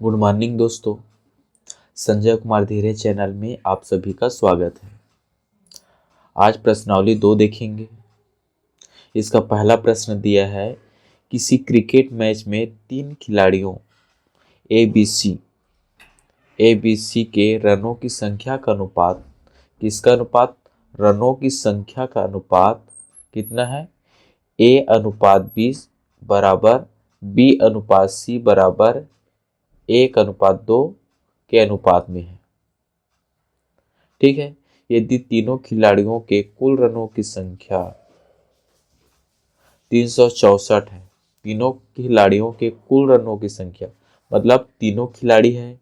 Good morning दोस्तों। संजय कुमार धीरे channel में आप सभी का स्वागत है। आज प्रश्नावली 2 देखेंगे। इसका पहला प्रश्न दिया है, किसी क्रिकेट मैच में 3 खिलाड़ियों ए बी सी के रनों की संख्या का अनुपात, किसका अनुपात? रनों की संख्या का अनुपात कितना है? A/B बराबर B/C बराबर 1/2 के अनुपात में है। ठीक है। यदि तीनों खिलाड़ियों के कुल रनों की संख्या 364 है, तीनों खिलाड़ियों के कुल रनों की संख्या मतलब तीनों खिलाड़ी हैं,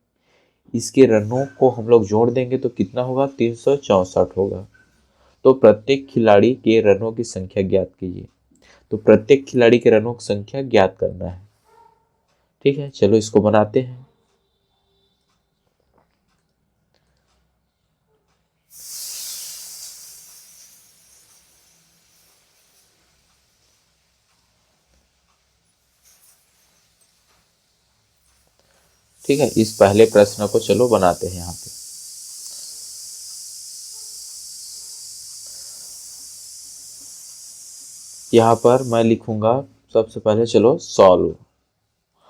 इसके रनों को हम लोग जोड़ देंगे तो कितना होगा? 364 होगा। तो प्रत्येक खिलाड़ी के रनों की संख्या ज्ञात कीजिए। तो प्रत्येक खिलाड़ी के रनों की संख्या ज्ञात करना है। ठीक है, चलो इसको बनाते हैं। ठीक है, इस पहले प्रश्न को चलो बनाते हैं। यहाँ पे यहाँ पर मैं लिखूंगा सबसे पहले, चलो सॉल्व,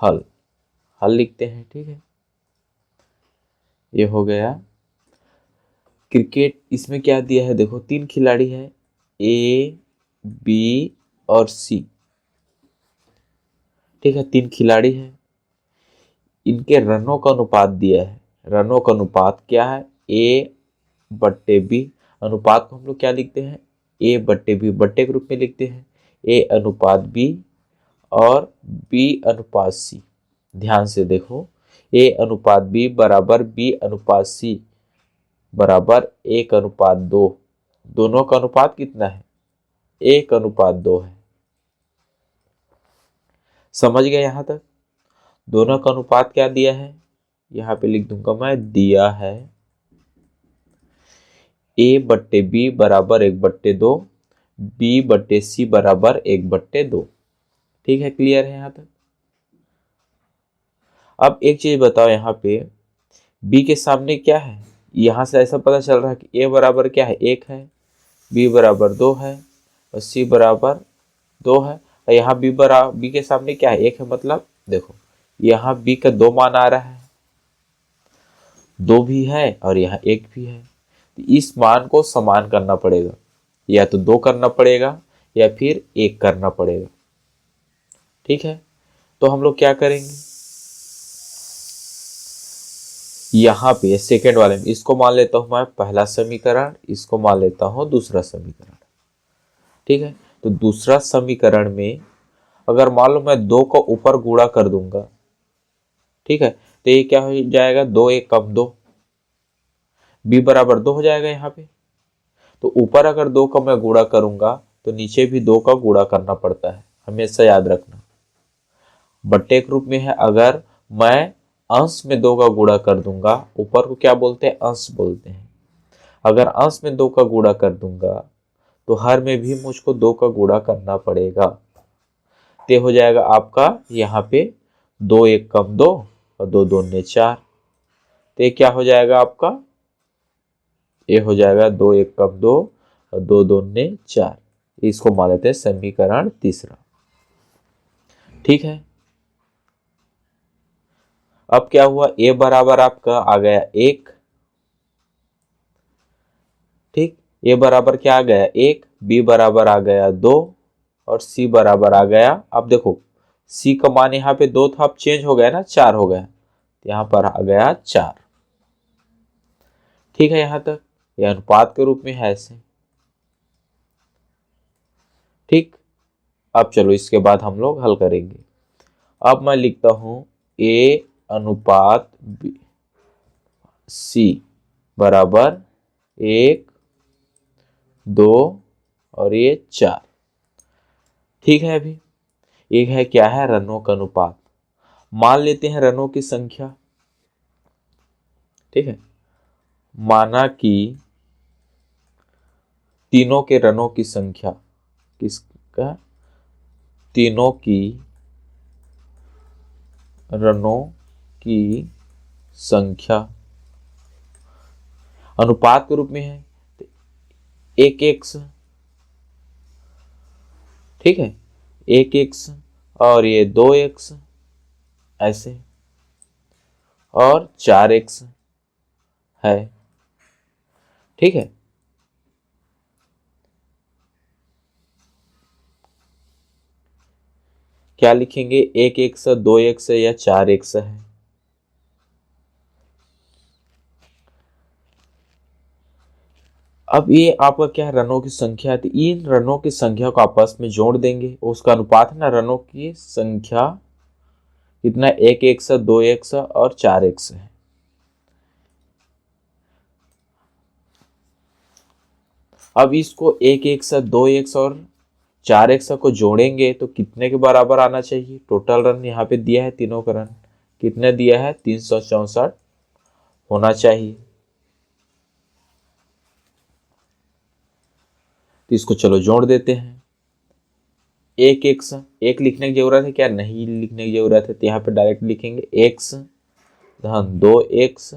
हल लिखते हैं। ठीक है, ये हो गया। क्रिकेट इसमें क्या दिया है? देखो 3 खिलाड़ी है, ए बी और सी। ठीक है, 3 खिलाड़ी है, इनके रनों का अनुपात दिया है। रनों का अनुपात क्या है? A/B। अनुपात को हम लोग क्या लिखते हैं? A/B, बट्टे के रूप में लिखते हैं। A/B और B/C। ध्यान से देखो, A/B बराबर B/C बराबर 1/2। दोनों का अनुपात कितना है? 1/2 है। समझ गए यहां तक? दोनों का अनुपात क्या दिया है? यहां पे लिख दूंगा मैं, दिया है A/B बराबर 1/2, B/C बराबर 1/2। ठीक है, क्लियर है यहां तक? अब एक चीज बताओ, यहाँ पे B के सामने क्या है? यहां से ऐसा पता चल रहा है कि A बराबर क्या है? 1 है, B बराबर 2 है और C बराबर 2 है। और यहाँ B के सामने क्या है? 1 है। मतलब देखो, यहाँ B का 2 मान आ रहा है, 2 भी है और यहाँ 1 भी है। तो इस मान को समान करना पड़ेगा, या तो 2 करना पड़ेगा या फिर 1 करना पड़ेगा। ठीक है, तो हम लोग क्या करेंगे? यहाँ पे सेकेंड वाले में इसको मान लेता हूं मैं पहला समीकरण, इसको मान लेता हूं दूसरा समीकरण। ठीक है, तो दूसरा समीकरण में अगर मान लो मैं 2 को ऊपर गुणा कर दूंगा, ठीक है, तो ये क्या हो जाएगा? 2 1 कम 2, B बराबर 2 हो जाएगा यहाँ पे। तो ऊपर अगर 2 का मैं गुणा करूंगा तो नीचे भी 2 का गुणा करना पड़ता है, हमेशा याद रखना। बट्टे के रूप में है, अगर मैं अंश में 2 का गुणा कर दूंगा, ऊपर को क्या बोलते हैं? अंश बोलते हैं। अगर अंश में 2 का गुणा कर दूंगा तो हर में भी मुझको 2 का गुणा करना पड़ेगा। तो हो जाएगा आपका यहाँ पे 2 1 कम 2 और 2 2 ने 4। तो ये क्या हो जाएगा आपका? ये हो जाएगा 2 1 कम 2 और 2 2 ने 4। इसको मान लेते हैं समीकरण तीसरा। ठीक है, अब क्या हुआ? A बराबर आपका आ गया 1। ठीक, A बराबर क्या आ गया? 1, B बराबर आ गया 2 और C बराबर आ गया, अब देखो C का मान यहाँ पे 2 था, अब चेंज हो गया ना, 4 हो गया। यहाँ पर आ गया 4। ठीक है, यहाँ तक यह अनुपात के रूप में है ऐसे। ठीक, अब चलो इसके बाद हम लोग हल करेंगे। अब मैं लिखता हूं A/C बराबर 1 2 और ये 4। ठीक है, अभी एक है क्या है? रनों का अनुपात। मान लेते हैं रनों की संख्या। ठीक है, माना कि तीनों के रनों की संख्या, किसका? तीनों की रनों की संख्या अनुपात के रूप में है, तो 1x, ठीक है, 1x और ये 2x ऐसे, और 4x है, ठीक है। क्या लिखेंगे, 1x, 2x या 4x है। अब ये आपका क्या है, रनों की संख्या है, तो इन रनों की संख्या को आपस में जोड़ देंगे, उसका अनुपात है ना, रनों की संख्या कितना, 1x, 2x और 4x है। अब इसको 1x, 2x और 4x को जोड़ेंगे तो कितने के बराबर आना चाहिए, टोटल रन यहाँ पे दिया है, तीनों का रन कितने दिया है, 364 होना चाहिए। तो इसको चलो जोड़ देते हैं। एक एक्स, एक लिखने की जरूरत है क्या, नहीं लिखने की जरूरत है, तो यहाँ पे डायरेक्ट लिखेंगे x धन 2x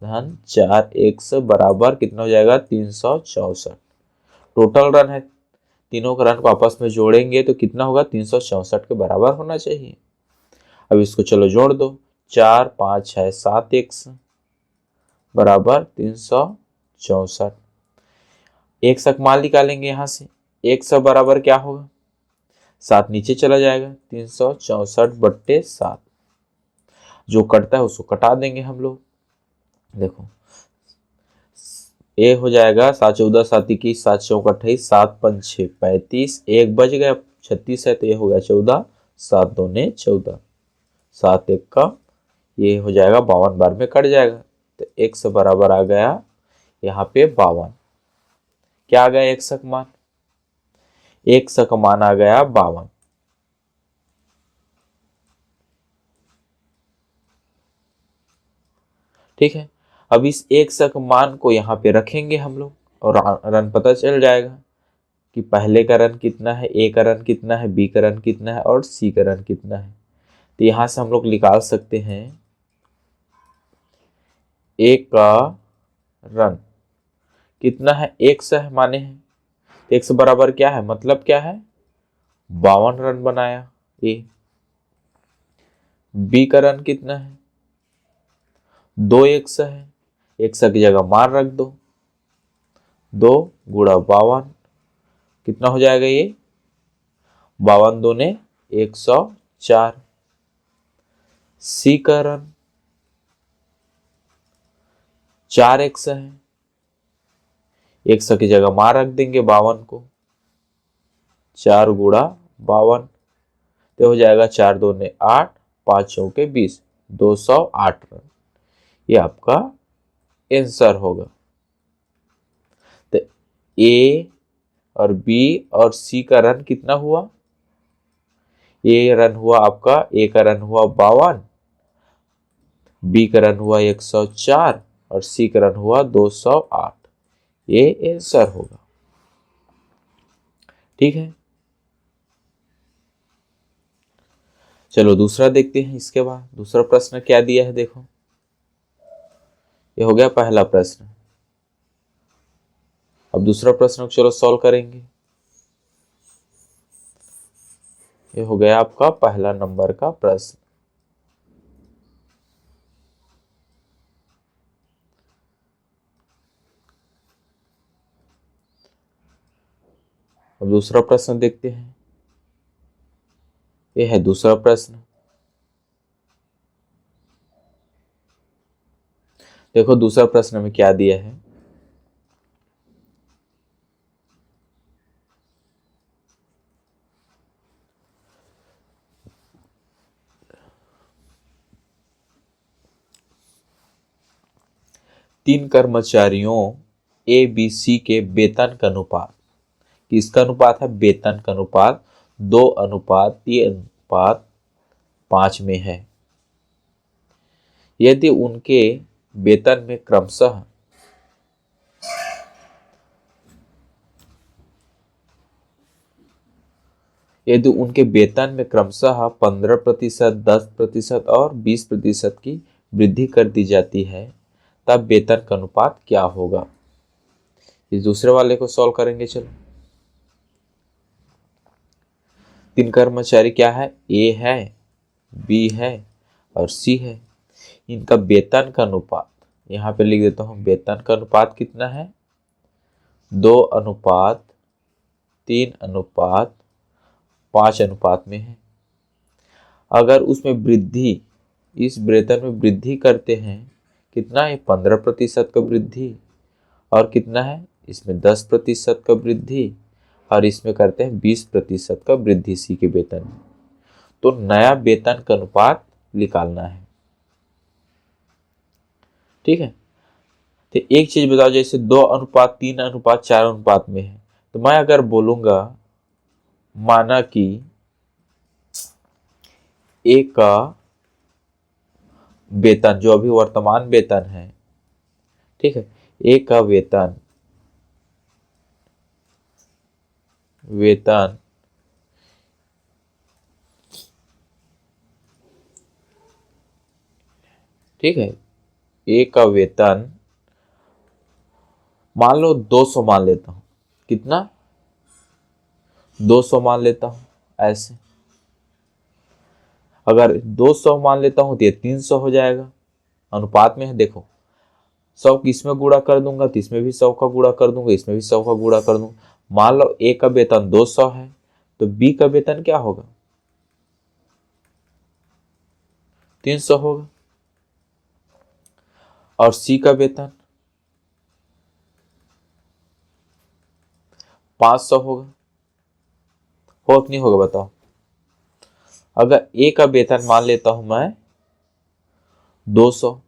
धन 4x बराबर कितना हो जाएगा, 364। टोटल रन है, तीनों का रन को आपस में जोड़ेंगे तो कितना होगा, 364 के बराबर होना चाहिए। अब इसको चलो जोड़ दो, 4 5 6 7x बराबर 364। एक सक मान निकालेंगे यहाँ से, एक सौ बराबर क्या होगा, 7 नीचे चला जाएगा, 364/7, जो कटता है उसको कटा देंगे हम लोग। देखो ए हो जाएगा 7 14 7 21 7 चौक 28 7 5 6 35, एक बच गया 36 है, तो ये हो गया 14, 7 दूने 14, 7 1 का ये हो जाएगा 52 बार में कट जाएगा, तो x बराबर आ गया यहाँ पे 52। क्या आ गया x का मान, x का मान आ गया 52। ठीक है, अब इस x का मान को यहाँ पे रखेंगे हम लोग, और रन पता चल जाएगा कि पहले का रन कितना है, a का रन कितना है, b का रन कितना है और c का रन कितना है। तो यहां से हम लोग निकाल सकते हैं a का रन कितना है, x है माने हैं, x बराबर क्या है, मतलब क्या है, 52 रन बनाया ए। बी का रन कितना है, 2x है, x की जगह मान रख दो, 2 गुणा 52 कितना हो जाएगा ये, 52 दूने 104। सी का रन 4x है, x की जगह मान रख देंगे 52 को, 4 गुणा 52 तो हो जाएगा 4 दूने 8 5 चौके 20, 208 रन, ये आपका आंसर होगा। तो ए और बी और सी का रन कितना हुआ, ए रन हुआ आपका, ए का रन हुआ 52, बी का रन हुआ 104 और सी का रन हुआ 208, ये आंसर होगा। ठीक है, चलो दूसरा देखते हैं। इसके बाद दूसरा प्रश्न क्या दिया है, देखो ये हो गया पहला प्रश्न। अब दूसरा प्रश्न चलो सॉल्व करेंगे। ये हो गया आपका पहला नंबर का प्रश्न। अब दूसरा प्रश्न देखते हैं। ये है दूसरा प्रश्न। देखो दूसरा प्रश्न में क्या दिया है, तीन कर्मचारियों ए बी सी के वेतन का अनुपात, किसका अनुपात है, वेतन का अनुपात 2:3:5 में है। यदि उनके वेतन में क्रमशः यदि उनके वेतन में क्रमशः 15%, 10% और 20% की वृद्धि कर दी जाती है तब वेतन का अनुपात क्या होगा। इस दूसरे वाले को सॉल्व करेंगे। चलो, 3 कर्मचारी क्या है, ए है, बी है और सी है। इनका वेतन का अनुपात यहाँ पे लिख देता हूँ। वेतन का अनुपात कितना है, 2:3:5 में है। अगर उसमें वृद्धि, इस वेतन में वृद्धि करते हैं, कितना है, 15% का वृद्धि, और कितना है इसमें 10% का वृद्धि, और इसमें करते हैं 20% का वृद्धि सी के वेतन में, तो नया वेतन का अनुपात निकालना है। ठीक है, तो एक चीज बताओ, जैसे 2:3:4 में है, तो मैं अगर बोलूंगा माना कि ए का वेतन, जो अभी वर्तमान वेतन है, ठीक है, ए का वेतन ठीक है, ए का वेतन मान लो 200 मान लेता हूं। कितना, 200 मान लेता हूं। ऐसे अगर 200 मान लेता हूं तो ये 300 हो जाएगा, अनुपात में है। देखो, 100 किसमें गुणा कर दूंगा तो इसमें भी 100 का गुणा कर दूंगा, इसमें भी 100 का गुणा कर दूंगा। मान लो ए का वेतन 200 है, तो बी का वेतन क्या होगा, 300 होगा, और सी का वेतन 500 होगा। हो कि नहीं होगा बताओ। अगर ए का वेतन मान लेता हूं मैं 200,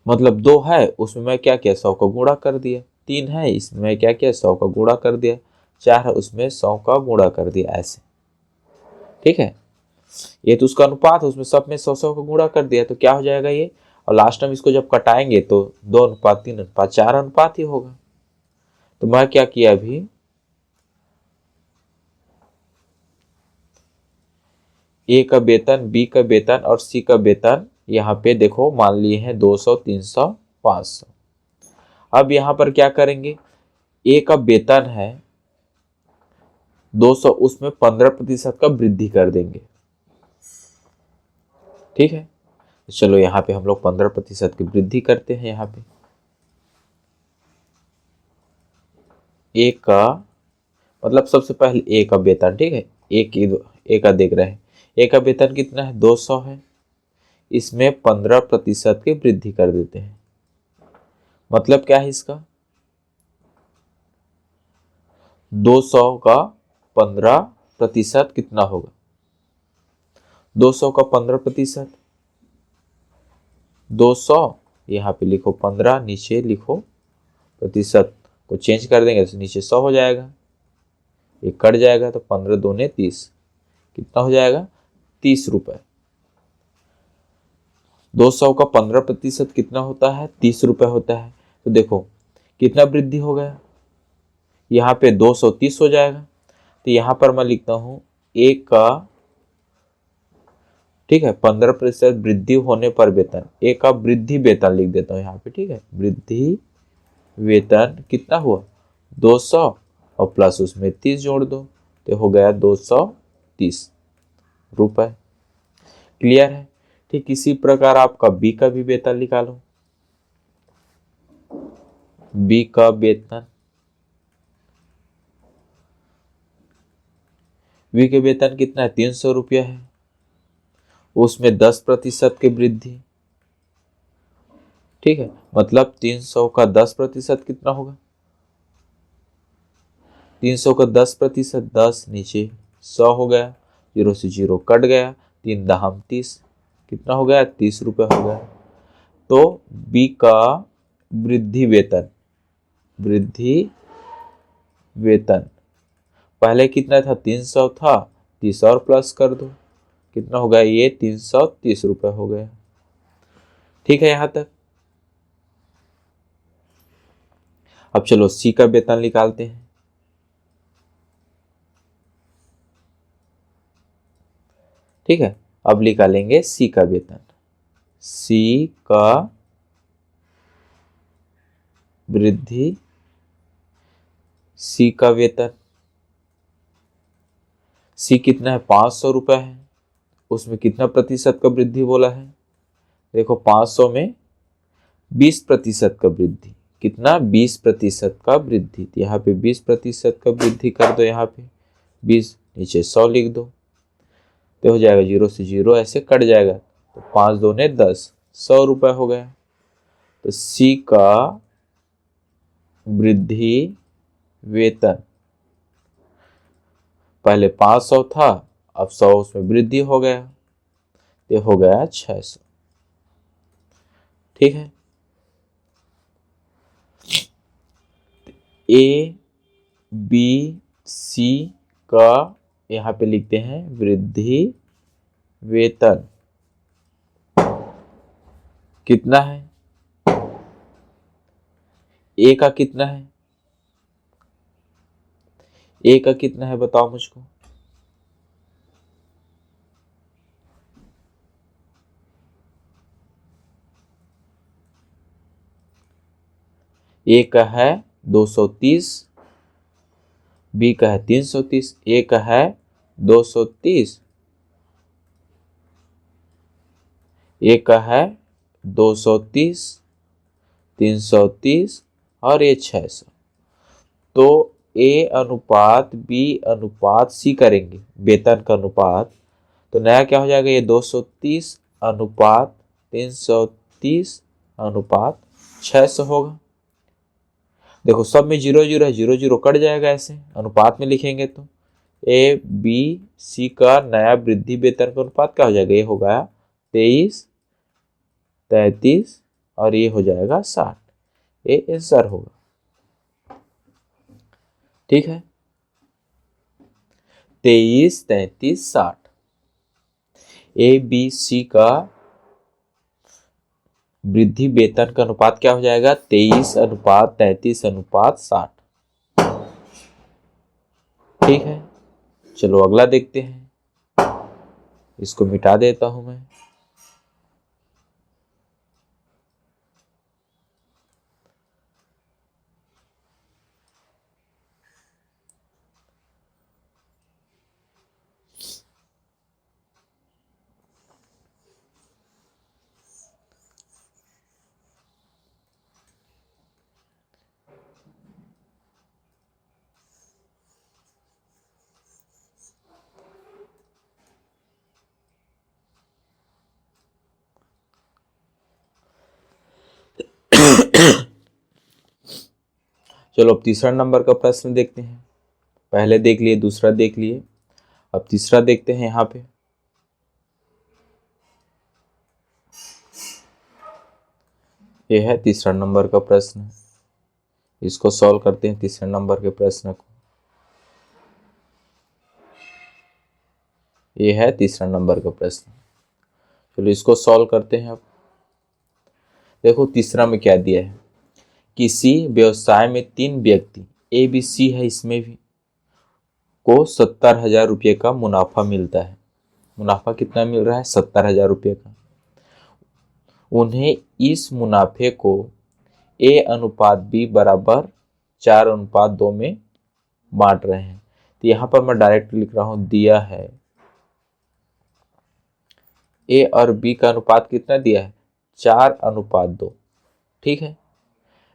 मतलब 2 है उसमें मैं क्या किया, 100 का गुणा कर दिया। 3 है इसमें मैं क्या किया, 100 का गुणा कर दिया। 4 है उसमें 100 का गुणा कर दिया, ऐसे। ठीक है, ये तो उसका अनुपात है, उसमें सब में 100 का गुणा कर दिया, तो क्या हो जाएगा ये, और लास्ट में इसको जब कटाएंगे तो 2:3:4 अनुपात ही होगा। तो मैं क्या किया अभी, ए का वेतन, बी का वेतन और सी का वेतन यहाँ पे देखो मान लिए हैं 200, 300, 500। अब यहाँ पर क्या करेंगे, ए का वेतन है 200, उसमें 15% का वृद्धि कर देंगे। ठीक है, तो चलो यहाँ पे हम लोग 15% की वृद्धि करते हैं। यहाँ पे ए का मतलब सबसे पहले ए का वेतन, ठीक है, ए का देख रहे हैं, ए का वेतन कितना है, 200 है, इसमें 15% की वृद्धि कर देते हैं। मतलब क्या है इसका, 200 का 15% कितना होगा, 200 का 15%, 200 यहाँ पे लिखो 15, नीचे लिखो प्रतिशत को चेंज कर देंगे तो नीचे 100 हो जाएगा, ये कट जाएगा तो 15 दूने 30, कितना हो जाएगा, 30 रुपए। 200 का 15% कितना होता है, 30 रुपए होता है। तो देखो कितना वृद्धि हो गया, यहाँ पे 230 हो जाएगा। तो यहाँ पर मैं लिखता हूं एक का, ठीक है, 15% वृद्धि होने पर वेतन, एक का वृद्धि वेतन लिख देता हूं यहाँ पे। ठीक है, वृद्धि वेतन कितना हुआ, 200 और प्लस उसमें 30 जोड़ दो तो हो गया 230 रुपए। क्लियर है। ठीक इसी प्रकार आपका बी का भी वेतन निकालो। बी का वेतन, बी के वेतन कितना है, 300 रुपया है, उसमें 10% की वृद्धि। ठीक है, मतलब 300 का 10% कितना होगा, 300 का 10%, 10 नीचे 100 हो गया, 0 से 0 कट गया, 3 दहम 30, कितना हो गया, 30 रुपये हो गया। तो बी का वृद्धि वेतन, वृद्धि वेतन पहले कितना था, 300 था, 30 और प्लस कर दो, कितना हो गया, ये 330 रुपये हो गया। ठीक है यहां तक। अब चलो सी का वेतन निकालते हैं। ठीक है, अब निकालेंगे सी का वेतन। सी का वृद्धि, सी का वेतन, सी कितना है 500 रुपए है, उसमें कितना प्रतिशत का वृद्धि बोला है, देखो 500 में 20% का वृद्धि, कितना 20% का वृद्धि, तो यहाँ पे 20% का वृद्धि कर दो, यहाँ पे 20 नीचे 100 लिख दो, तो हो जाएगा 0 से 0 ऐसे कट जाएगा, तो 5 दूने 10, 100 रुपए हो गया। तो सी का वृद्धि वेतन पहले 500 था, अब 100 उसमें वृद्धि हो गया, तो हो गया 600। ठीक है, ए बी सी का यहाँ पे लिखते हैं वृद्धि वेतन कितना है, ए का कितना है, ए का कितना है बताओ मुझको। ए का है 230, बी का है 330, ए का है 230, ए का है 230, 330 और ये 600। तो ए अनुपात बी अनुपात सी करेंगे वेतन का अनुपात, तो नया क्या हो जाएगा, ये 230 अनुपात 330 अनुपात 600 होगा। देखो सब में 0 0 है, 0 0 कट जाएगा, ऐसे अनुपात में लिखेंगे तो ए बी सी का नया वृद्धि वेतन का अनुपात क्या हो जाएगा, ये होगा 23, 33 और ये हो जाएगा 60, ये आंसर होगा। ठीक है, 23, 33, 60। ए बी सी का वृद्धि वेतन का अनुपात क्या हो जाएगा, 23 अनुपात 33 अनुपात 60। ठीक है, चलो अगला देखते हैं, इसको मिटा देता हूं मैं। चलो अब तीसरा नंबर का प्रश्न देखते हैं, पहले देख लिए, दूसरा देख लिए, अब तीसरा देखते हैं। यहाँ पे ये है तीसरा नंबर का प्रश्न, इसको सॉल्व करते हैं तीसरे नंबर के प्रश्न को। ये है तीसरा नंबर का प्रश्न, चलो इसको सॉल्व करते हैं। अब देखो तीसरा में क्या दिया है, किसी व्यवसाय में 3 व्यक्ति ए बी सी है, इसमें भी को 70,000 रुपये का मुनाफा मिलता है। मुनाफा कितना मिल रहा है, 70,000 रुपये का। उन्हें इस मुनाफे को ए अनुपात बी बराबर 4:2 में बांट रहे हैं। तो यहाँ पर मैं डायरेक्ट लिख रहा हूं, दिया है ए और बी का अनुपात कितना दिया है, 4:2। ठीक है,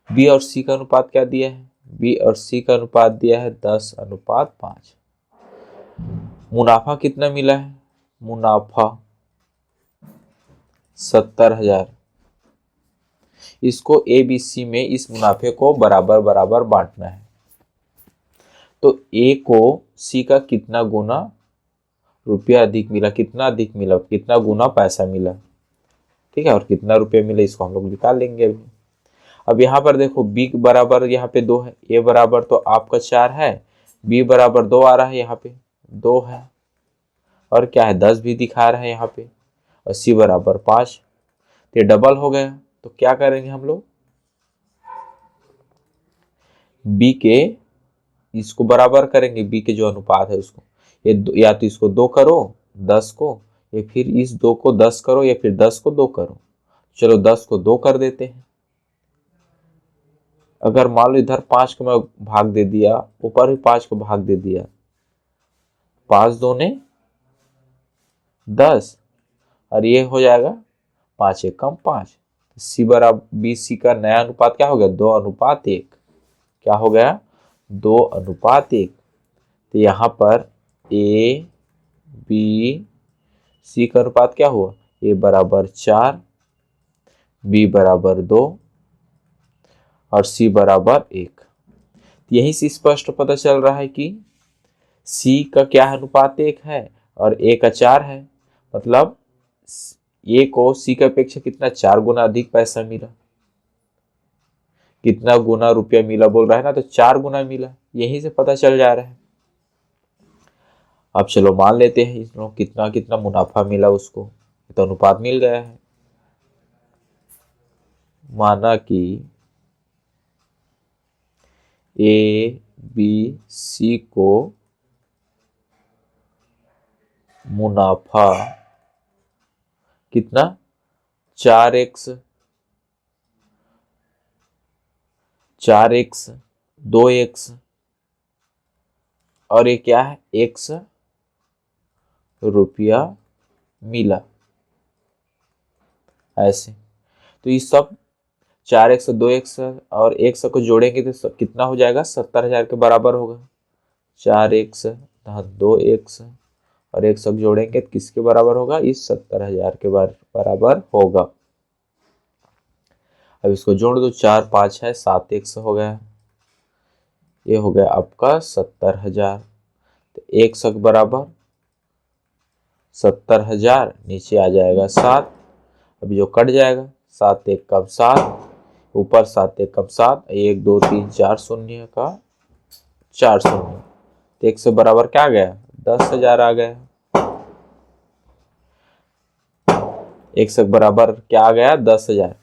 बी और सी का अनुपात क्या दिया है, बी और सी का अनुपात दिया है 10:5। मुनाफा कितना मिला है, मुनाफा 70,000। इसको ए बी सी में इस मुनाफे को बराबर बराबर बांटना है। तो ए को सी का कितना गुना रुपया अधिक मिला, कितना अधिक मिला, कितना गुना पैसा मिला, ठीक है, और कितना रुपया मिला इसको हम लोग निकाल लेंगे अभी। अब यहाँ पर देखो बी बराबर यहाँ पे 2 है, ए बराबर तो आपका 4 है, बी बराबर 2 आ रहा है, यहाँ पे 2 है, और क्या है 10 भी दिखा रहा है यहाँ पे, और सी बराबर 5। तो ये डबल हो गया। तो क्या करेंगे हम लोग, बी के इसको बराबर करेंगे, बी के जो अनुपात है उसको, ये या तो इसको 2 करो 10 को, या फिर इस 2 को 10 करो या फिर 10 को 2 करो। चलो 10 को 2 कर देते हैं। अगर मान लो इधर 5 को मैं भाग दे दिया, ऊपर भी 5 को भाग दे दिया, 5 दूने 10 और ये हो जाएगा 5 एक कम 5। सी बराबर बी सी का नया अनुपात क्या हो गया? 2:1। क्या हो गया? 2:1। तो यहाँ पर ए बी सी का अनुपात क्या हुआ? ए बराबर 4, बी बराबर 2 और सी बराबर 1। यही से स्पष्ट पता चल रहा है कि सी का क्या अनुपात 1 है और ए का 4 है। मतलब ए को सी की अपेक्षा कितना? 4 गुना अधिक पैसा मिला। कितना गुना रुपया मिला बोल रहा है ना, तो 4 गुना मिला। यहीं से पता चल जा रहा है। अब चलो मान लेते हैं इसमें कितना कितना मुनाफा मिला उसको, तो अनुपात मिल गया है। माना कि ए बी सी को मुनाफा कितना? 4x 2x और ये क्या है? x रुपया मिला। ऐसे तो ये सब 4x 2x और 1 को जोड़ेंगे तो कितना हो जाएगा? 70,000 के बराबर होगा। 4x 2x और 1 जोड़ेंगे तो किसके बराबर होगा? इस 70,000 के बराबर होगा। अब इसको जोड़ दो, 4 5 है 7x हो गया। ये हो गया आपका 70,000। तो 1 बराबर 70,000, नीचे आ जाएगा 7। अभी जो कट जाएगा 7 1 कम 7, ऊपर 7 1 कम 7, 1 2 3 4 शून्य का 4 शून्य। तो 1 बराबर क्या आ गया? 10,000 आ गया। 1 बराबर क्या आ गया? 10,000।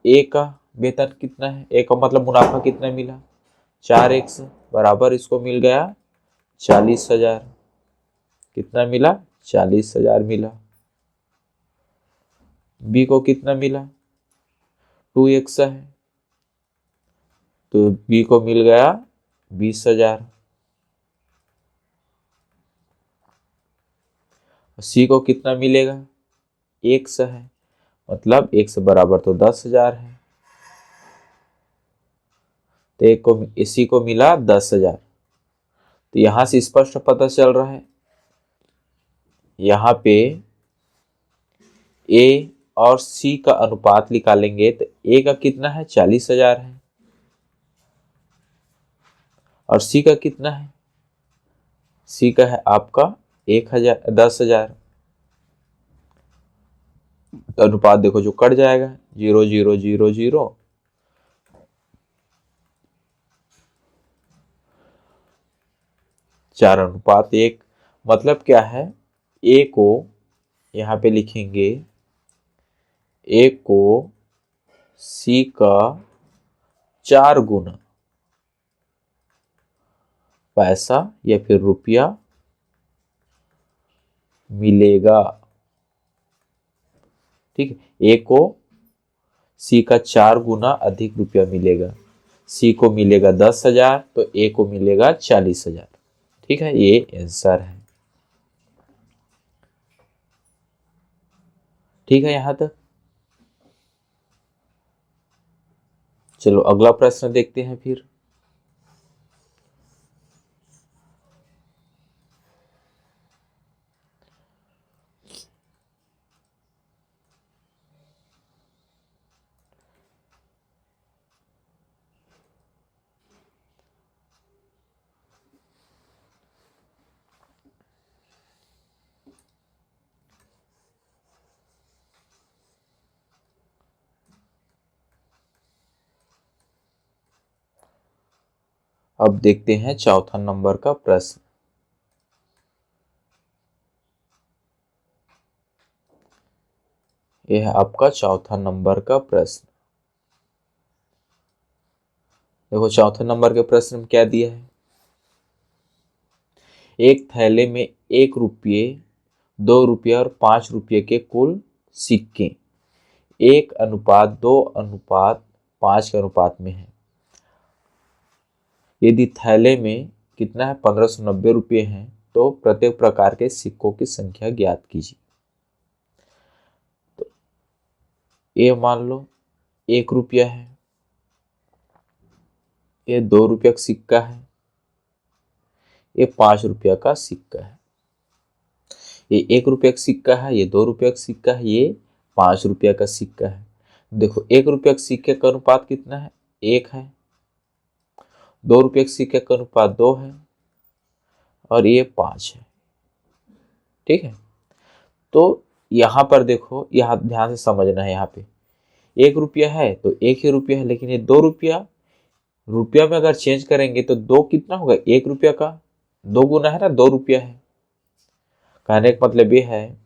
ए का वेतन कितना है? ए का मतलब मुनाफा कितना मिला? 4x बराबर इसको मिल गया 40,000। कितना मिला? 40,000 मिला। बी को कितना मिला? 2x है तो बी को मिल गया 20,000। सी को कितना मिलेगा? x है, मतलब x बराबर तो 10,000 है। तो एक को इसी को मिला 10,000। तो यहां से स्पष्ट पता चल रहा है, यहाँ पे ए और सी का अनुपात निकालेंगे तो ए का कितना है? 40,000 है और सी का कितना है? सी का है आपका 10,000। अनुपात देखो जो कट जाएगा 0 0 0 0। चार अनुपात 1 मतलब क्या है? ए को यहाँ पे लिखेंगे, ए को सी का 4 गुना पैसा या फिर रुपया मिलेगा। ठीक है, ए को सी का 4 गुना अधिक रुपया मिलेगा। सी को मिलेगा 10,000 तो ए को मिलेगा 40,000। ठीक है, ये आंसर है। ठीक है यहां तक। चलो अगला प्रश्न देखते हैं फिर। अब देखते हैं चौथा नंबर का प्रश्न। यह है आपका चौथा नंबर का प्रश्न। देखो चौथे नंबर के प्रश्न में क्या दिया है? एक थैले में 1 रुपये ₹2 और ₹5 के कुल सिक्के 1:2:5 के अनुपात में है। यदि थैले में कितना है, ₹1590 है, तो प्रत्येक प्रकार के सिक्कों की संख्या ज्ञात कीजिए। तो ये मान लो ₹1 है, ये ₹2 का सिक्का है, ये ₹5 का सिक्का है। ये ₹1 का सिक्का है, ये ₹2 का सिक्का है, ये ₹5 का सिक्का है। देखो ₹1 के सिक्के का अनुपात कितना है, 1 है। ₹2 के सिक्के का अनुपात 2 है और ये 5 है। ठीक है, तो यहाँ पर देखो, यहाँ ध्यान से समझना है। यहाँ पे ₹1 है तो एक ही रुपया है, लेकिन ये ₹2 रुपया में अगर चेंज करेंगे तो 2 कितना होगा, ₹1 का 2 गुना है ना, ₹2 है। कहने का मतलब ये है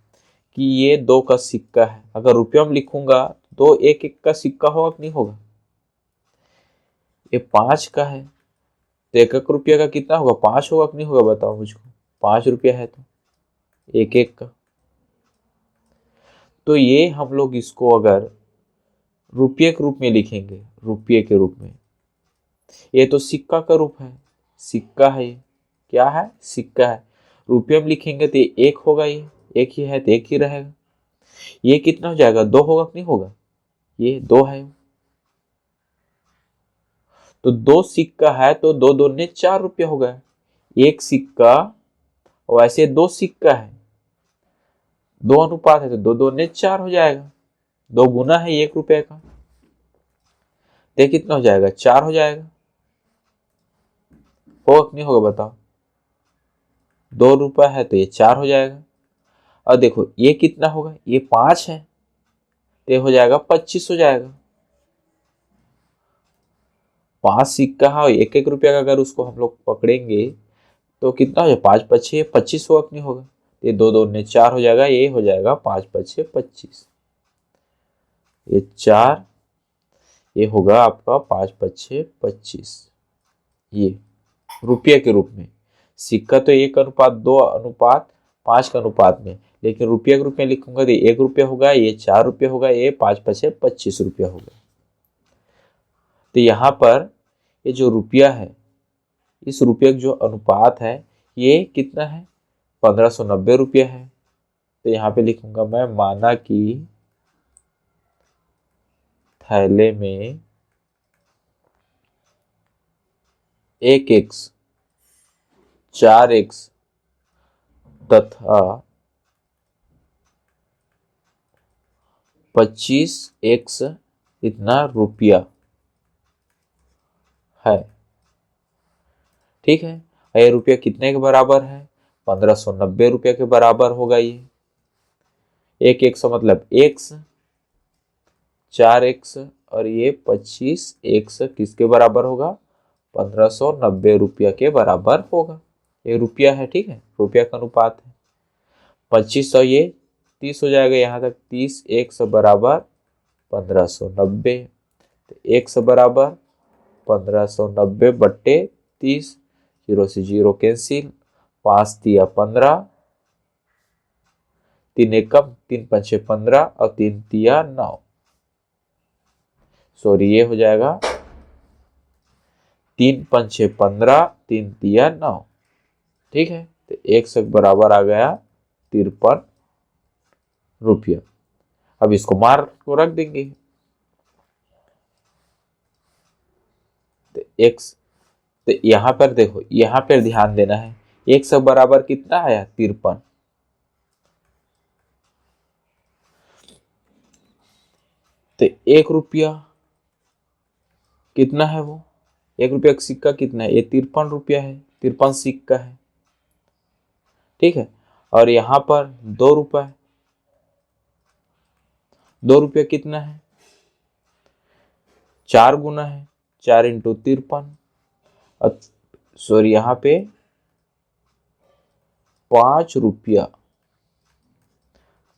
कि ये 2 का सिक्का है। अगर रुपया में लिखूंगा तो 1 का सिक्का होगा कि नहीं होगा। ये 5 का है तो ₹1 का कितना होगा, 5 होगा कि नहीं होगा, बताओ मुझको। ₹5 है तो 1 का। तो ये हम लोग इसको अगर रुपये के रूप में लिखेंगे, रुपये के रूप में, ये तो सिक्का का रूप है, सिक्का है। ये क्या है, सिक्का है। रुपये में लिखेंगे तो ये 1 होगा, ये 1 ही है तो 1 ही रहेगा। ये कितना हो जाएगा, 2 होगा कि नहीं होगा, ये 2 है। तो 2 सिक्का है तो 2 दूने ₹4 हो गया। 1 सिक्का और ऐसे 2 सिक्का है, 2 अनुपात है तो 2 दूने 4 हो जाएगा। 2 गुना है ₹1 का, तो कितना हो जाएगा, 4 हो जाएगा। होगा कि नहीं होगा, बताओ। ₹2 है तो ये 4 हो जाएगा। और देखो ये कितना होगा, ये 5 है तो ये हो जाएगा 25 हो जाएगा। 5 सिक्का है और ₹1 का अगर उसको हम लोग पकड़ेंगे तो कितना हो जाएगा, 5 पच्छे 25 होगा कि नहीं होगा। ये 2 दूने 4 हो जाएगा, ये हो जाएगा 5 पच्छे 25। ये 4, ये होगा आपका 5 पच्छे 25। ये रुपये के रूप में। सिक्का तो 1:2:5 के अनुपात में, लेकिन रुपये के रूप में लिखूंगा तो ₹1 होगा, ये ₹4 होगा, ये 5 पच्छे 25 रुपया होगा। तो यहाँ पर ये जो रुपया है, इस रुपये का जो अनुपात है ये कितना है, ₹1590 है। तो यहाँ पे लिखूंगा मैं, माना कि थैले में 1x 4x तथा 25x इतना रुपया है। ठीक है, ये रुपया कितने के बराबर है, ₹1590 के बराबर होगा। ये 1x मतलब x, 4x और ये 25x किसके बराबर होगा, ₹1590 के बराबर होगा। ये रुपया है, ठीक है, रुपया का अनुपात है। 25 और ये 30 हो जाएगा, यहाँ तक 30x बराबर 1590। तो x बराबर 1590/30, 0 से 0 कैंसिल, 5 तिया 15, 3 एकम 3 पंचे 15 और 3 तिया 9। सॉरी, ये हो जाएगा 3 पंचे 15, 3 तिया 9। ठीक है, तो x बराबर आ गया ₹53। अब इसको मार्क को रख देंगे। तो x, तो यहाँ पर देखो, यहाँ पर ध्यान देना है, x बराबर कितना आया, 53। तो ₹1 कितना है, वो ₹1 का सिक्का कितना है, ये ₹53 है, 53 सिक्का है। ठीक है, और यहाँ पर ₹2, ₹2 कितना है, 4 गुना है, 4 × 53। सॉरी, यहाँ पे ₹5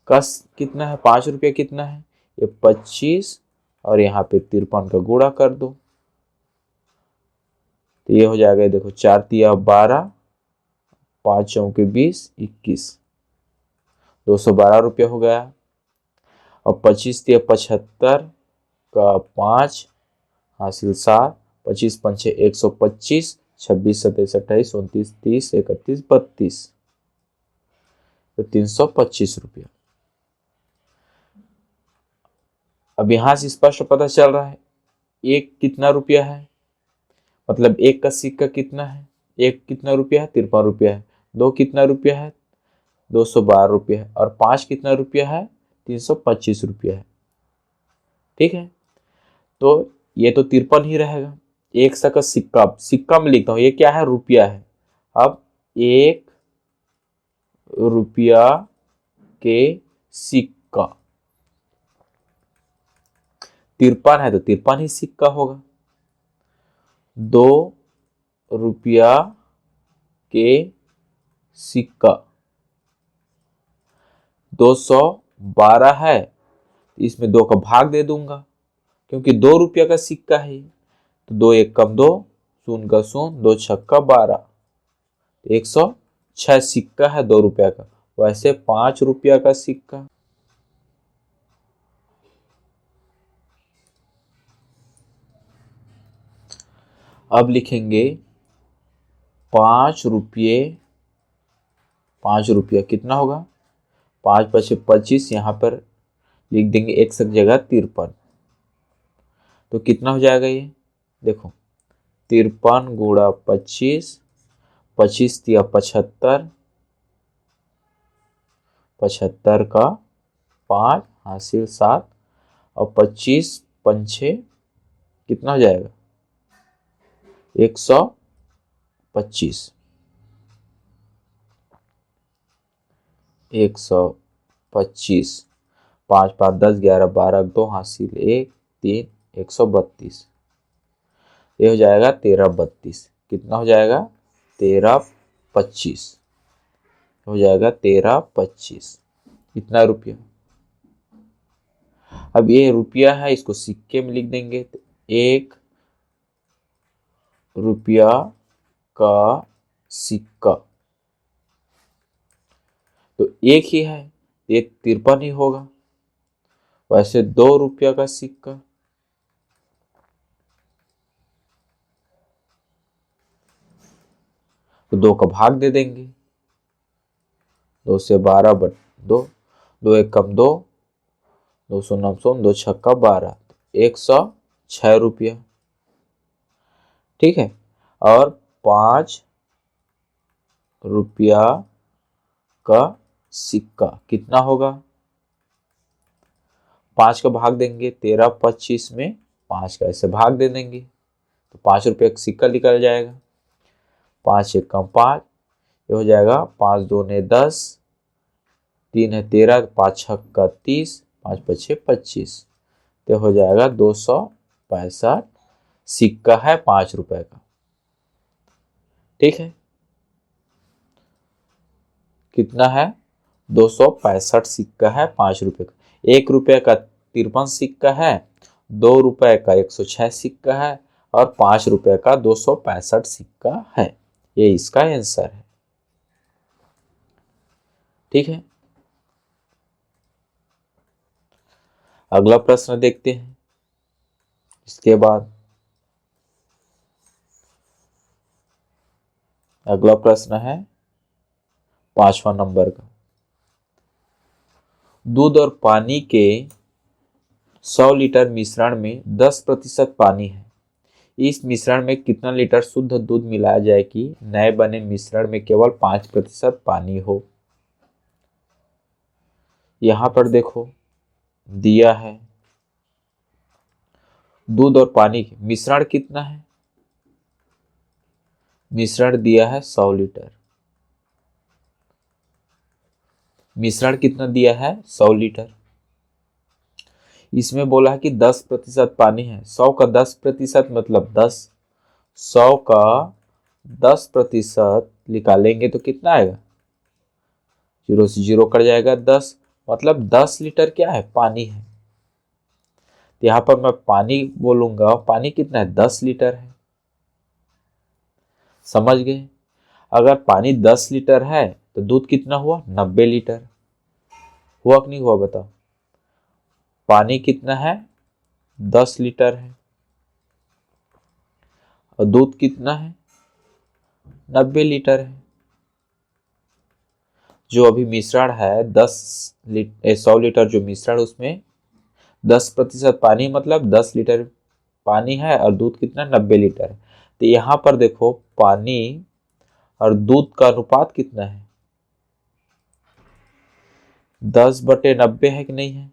का कितना है, ₹5 कितना है, ये 25 और यहाँ पे 53 का गुणा कर दो। तो ये हो जाएगा, देखो 4 तिया 12, 5 चौके 20, 21। 212 रुपया हो गया। और 25 तिया 75 का 5 हासिल 7, 25 पंचे 125, 26 27 28 29 30 31 32, तो 325 रुपया। अब यहां से स्पष्ट पता चल रहा है एक कितना रुपया है, मतलब एक का सिक्का कितना है, एक कितना रुपया है, 53 रुपया है। दो कितना रुपया है, 212 रुपया है। और 5 कितना रुपया है, 325 रुपया है। ठीक है, तो ये तो 53 ही रहेगा। एक सा का सिक्का, सिक्का में लिखता हूं, ये क्या है, रुपया है। अब 1 रुपया के सिक्का, 53 है तो 53 ही सिक्का होगा। 2 रुपया के सिक्का, 212 है, इसमें 2 का भाग दे दूंगा क्योंकि 2 रुपया का सिक्का है। तो 2 1 कम 2, 0 का 0, 2 छक्का 12, 106 सिक्का है 2 रुपया का। वैसे 5 रुपया का सिक्का, अब लिखेंगे 5 रुपये। 5 रुपया कितना होगा, 5 पचे 25, यहां पर लिख देंगे एक सक जगह 53। तो कितना हो जाएगा ये, देखो 53 गुणा 25, 25 तिया 75, 75 का 5 हासिल 7, और 25 पंछे कितना हो जाएगा, 125। 125, 5 5 10 11 12 2 हासिल 1 3, 132। ये हो जाएगा 1332। कितना हो जाएगा, 1325 हो जाएगा, 1325। कितना रुपया। अब ये रुपया है, इसको सिक्के में लिख देंगे। तो 1 रुपया का सिक्का, तो एक ही है, ये 53 ही होगा। वैसे 2 रुपया का सिक्का, तो 2 का भाग दे देंगे। 2 से 12 बट 2, 2 1 कम 2, 2 0 0, 2 छक्का 12, 106 रुपया। ठीक है, और 5 रुपया का सिक्का कितना होगा, 5 का भाग देंगे 1325 में, 5 का ऐसे भाग दे देंगे तो 5 रुपये का सिक्का निकल जाएगा। 5 1 कम 5, ये हो जाएगा 5 2 ने 10, 3 है 13, 5 छक्का 30, 5 पचे 25, तो हो जाएगा 265 सिक्का है 5 रुपए का। ठीक है, कितना है, 265 सिक्का है 5 रुपए का। 1 रुपये का 53 सिक्का है, 2 रुपए का 106 सिक्का है, और 5 रुपए का 265 सिक्का है। ये इसका आंसर है। ठीक है, अगला प्रश्न देखते हैं। इसके बाद अगला प्रश्न है 5वां नंबर का। दूध और पानी के 100 लीटर मिश्रण में 10% पानी है। इस मिश्रण में कितना लीटर शुद्ध दूध मिलाया जाए कि नए बने मिश्रण में केवल 5% पानी हो। यहां पर देखो दिया है दूध और पानी के मिश्रण कितना है, मिश्रण दिया है 100 लीटर। मिश्रण कितना दिया है, 100 लीटर। इसमें बोला है कि 10% पानी है। 100 का 10% मतलब 10, 100 का 10% निकालेंगे तो कितना आएगा, 0 से 0 कट जाएगा, 10 मतलब 10 लीटर क्या है, पानी है। तो यहां पर मैं पानी बोलूंगा, पानी कितना है, 10 लीटर है। समझ गए। अगर पानी 10 लीटर है तो दूध कितना हुआ, 90 लीटर। हुआ कि नहीं हुआ बताओ। पानी कितना है, 10 लीटर है, और दूध कितना है, 90 लीटर है। जो अभी मिश्रण है 100 लीटर जो मिश्रण, उसमें 10% पानी, मतलब 10 लीटर पानी है, और दूध कितना, 90 लीटर है। तो यहाँ पर देखो पानी और दूध का अनुपात कितना है, 10/90 है कि नहीं है।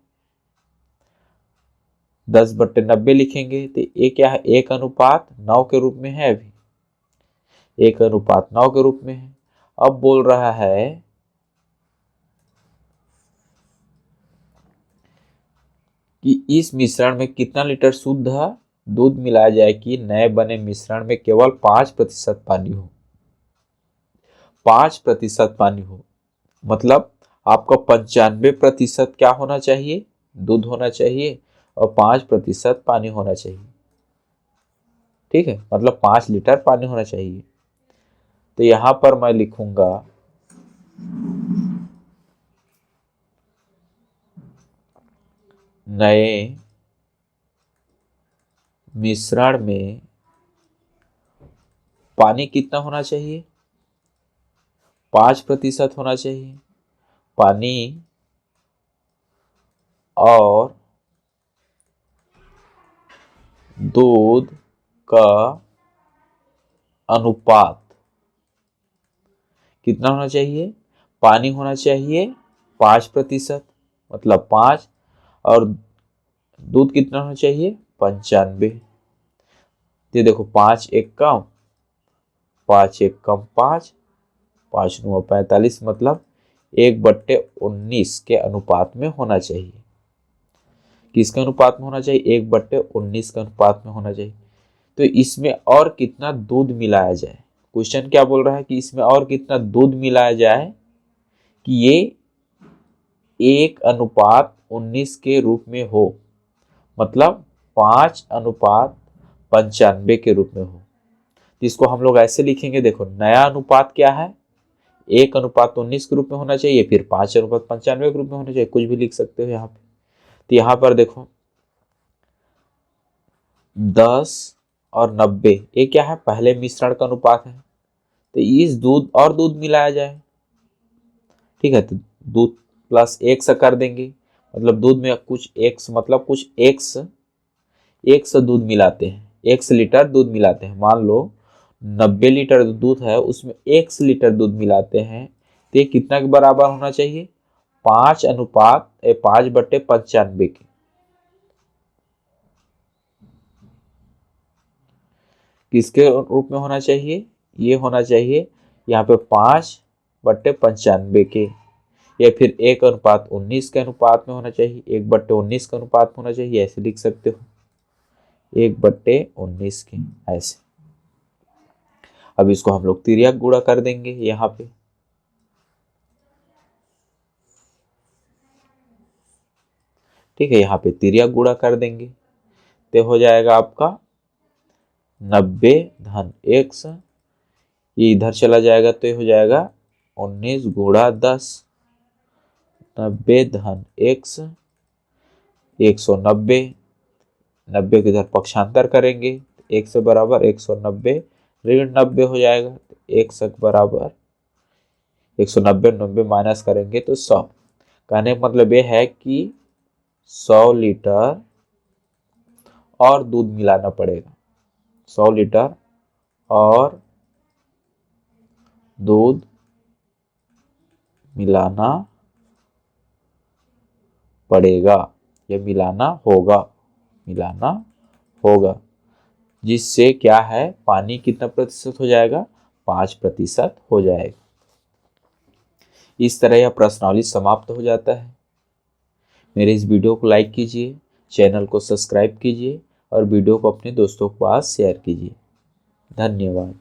10/90 लिखेंगे तो ये क्या है, 1:9 के रूप में है। अभी 1:9 के रूप में है। अब बोल रहा है कि इस मिश्रण में कितना लीटर शुद्ध दूध मिलाया जाए कि नए बने मिश्रण में केवल 5% पानी हो। 5% पानी हो, मतलब आपका 95% क्या होना चाहिए, दूध होना चाहिए, और 5% पानी होना चाहिए। ठीक है, मतलब 5 लीटर पानी होना चाहिए। तो यहां पर मैं लिखूंगा नए मिश्रण में पानी कितना होना चाहिए, 5% होना चाहिए। पानी और दूध का अनुपात कितना होना चाहिए, पानी होना चाहिए 5%, मतलब 5, और दूध कितना होना चाहिए, 95। ये देखो 5 एक कम 5 एक कम 5, 5×9 45, मतलब 1/19 के अनुपात में होना चाहिए। किसके अनुपात में होना चाहिए, 1/19 के अनुपात में होना चाहिए। तो इसमें और कितना दूध मिलाया जाए, क्वेश्चन क्या बोल रहा है कि इसमें और कितना दूध मिलाया जाए कि ये 1:19 के रूप में हो, मतलब 5:95 के रूप में हो। तो इसको हम लोग ऐसे लिखेंगे, देखो नया अनुपात क्या है, 1:19 के रूप में होना चाहिए, फिर 5:95 के रूप में होना चाहिए, कुछ भी लिख सकते हो यहाँ पे। तो यहाँ पर देखो 10 और 90 ये क्या है, पहले मिश्रण का अनुपात है। तो इस दूध और दूध मिलाया जाए। ठीक है, तो दूध प्लस एक्स कर देंगे, मतलब दूध में कुछ एक्स, मतलब कुछ एक्स दूध मिलाते हैं, एक्स लीटर दूध मिलाते हैं। मान लो 90 लीटर दूध है, उसमें एक्स लीटर दूध मिलाते हैं, तो ये कितना के बराबर होना चाहिए, 5/95 के। किसके रूप में होना चाहिए, ये होना चाहिए यहाँ पे 5/95 के, या फिर 1:19 के अनुपात में होना चाहिए, 1/19 के अनुपात में होना चाहिए, ऐसे लिख सकते हो 1/19 के, ऐसे। अब इसको हम लोग तिर्यक गुणा कर देंगे यहाँ पे। ठीक है, यहाँ पे तिर्यक गुणा कर देंगे तो हो जाएगा आपका 90 धन x, ये इधर चला जाएगा तो ये हो जाएगा 19 गुणा 10, 90 धन x 190, 90 के इधर पक्षांतर करेंगे, x बराबर 190 ऋण 90 हो जाएगा, x बराबर 190, 90 माइनस करेंगे तो 100। कहने का मतलब ये है कि 100 लीटर और दूध मिलाना पड़ेगा, 100 लीटर और दूध मिलाना पड़ेगा, या मिलाना होगा, जिससे क्या है, पानी कितना प्रतिशत हो जाएगा, 5% हो जाएगा। इस तरह यह प्रश्नावली समाप्त हो जाता है। मेरे इस वीडियो को लाइक कीजिए, चैनल को सब्सक्राइब कीजिए, और वीडियो को अपने दोस्तों के पास शेयर कीजिए। धन्यवाद।